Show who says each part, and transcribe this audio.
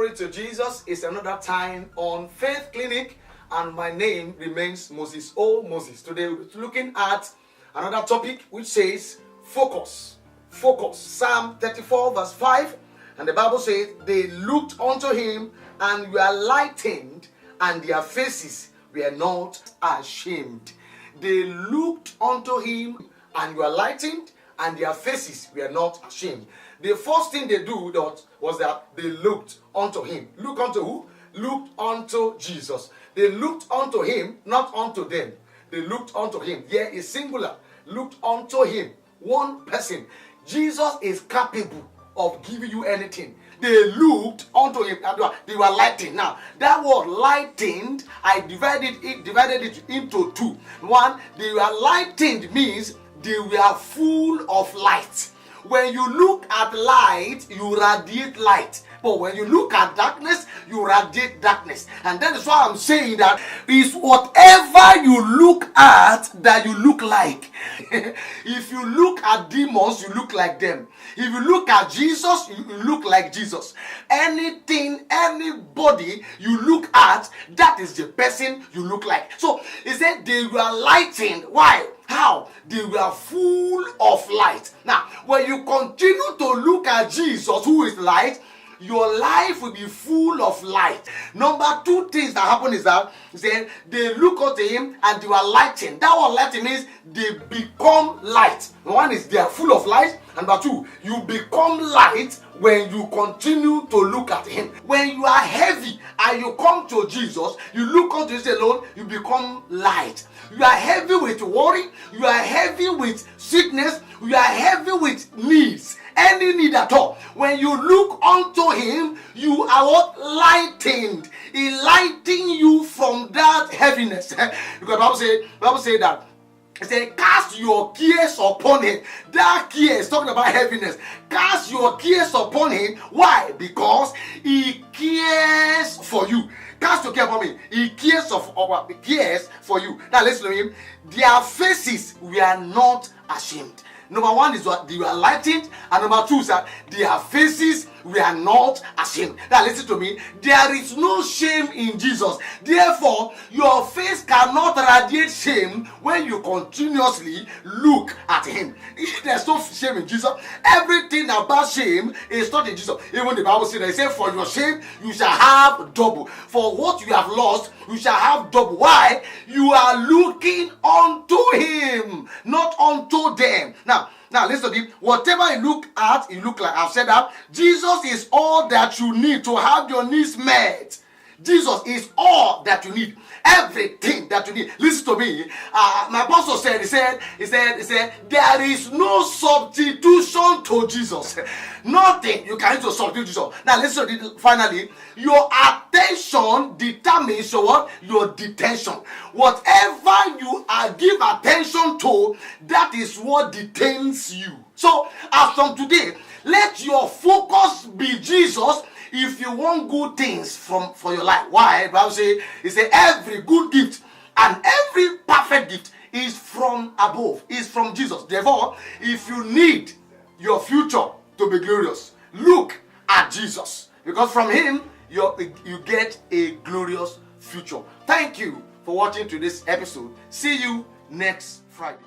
Speaker 1: Glory to Jesus. It's another time on Faith Clinic, and my name remains MOSES.O.MOSES. Today we're looking at another topic which says focus. Focus. Psalm 34 verse 5, and the Bible says, they looked unto him and were lightened, and their faces were not ashamed. They looked unto him and were lightened, and their faces were not ashamed. The first thing they do was that they looked unto him. Look unto who? Looked unto Jesus. They looked unto him, not unto them. They looked unto him. Here is singular. Looked unto him. One person. Jesus is capable of giving you anything. They looked unto him and they were lightened. Now, that word lightened, I divided it into two. One, they were lightened means they were full of light. When you look at light, you radiate light. But when you look at darkness, you radiate darkness. And that is why I'm saying that is whatever you look at that you look like. If you look at demons, you look like them. If you look at Jesus, you look like Jesus. Anything, anybody you look at, that is the person you look like. So he said they were lightened. Why? How? They were full of light. Now, when you continue to look at Jesus, who is light, your life will be full of light. Number two things that happen is that they look at him and they were lightened. That word lighting means they become light. One is they are full of light. Number two, you become light when you continue to look at him. When you are heavy and you come to Jesus, you look unto Jesus alone, you become light. You are heavy with worry, you are heavy with sickness, you are heavy with needs, any need at all. When you look unto him, you are what? Lightened. He lighten you from that heaviness. Because the Bible say that. It says, cast your cares upon him. That care is talking about heaviness. Cast your cares upon him. Why? Because he cares for you. Cast your care upon me. He cares for you. Now listen to him. Their faces were not ashamed. Number one is what they were lightened, and number two is that their faces were not ashamed. Now listen to me. There is no shame in Jesus. Therefore, your face cannot radiate shame when you continuously look at him. There's no shame in Jesus. Everything about shame is not in Jesus. Even the Bible says, they say, for your shame you shall have double. For what you have lost, you shall have double. Why? You are looking unto him, not unto them. Now listen to me. Whatever you look at, you look like. I've said that Jesus is all that you need to have your needs met. Jesus is all that you need. Everything that you need. Listen to me. My pastor said, he said, there is no substitution to Jesus. Nothing you can use to substitute Jesus. Now listen to this. Finally, your attention determines your detention. Whatever you give attention to, that is what detains you. So as from today, let your focus be Jesus. If you want good things for your life. Why? The Bible says, it says every good gift and every perfect gift is from above, is from Jesus. Therefore, if you need your future to be glorious, look at Jesus. Because from him, you get a glorious future. Thank you for watching today's episode. See you next Friday.